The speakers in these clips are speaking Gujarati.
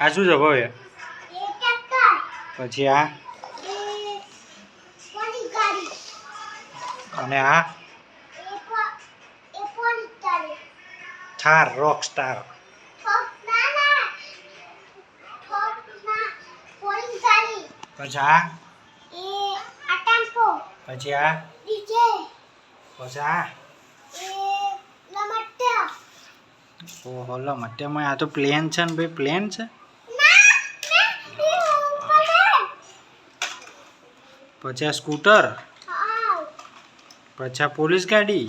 આ શું છે ભાઈ? પછી આ અને આ થાર રોક સ્ટાર. પછી આ પછી આ પછી આ ઓહો લમટ્યામાં આ તો પ્લેન છે ને ભાઈ, પ્લેન છે. પછી આ સ્કૂટર, પછી આ પોલીસ ગાડી.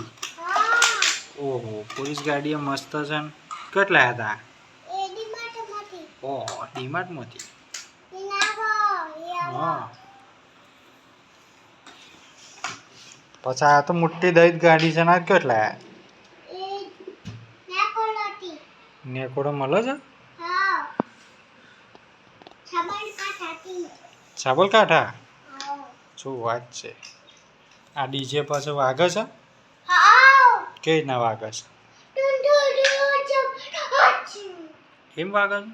ઓહો પોલીસ ગાડી મસ્ત છે ને. કેટલા હતા? ઓહો ડીમાર્ટમાંથી. હા પછી આ તો મોટી દહીં ગાડી છે ને. કેટલા નેકોડો મળે છે? સાબરકાંઠા. શું વાત છે. આ ડીજે પાસે વાગે છે? કેવી રીતના વાગે છે? એમ વાગે છે?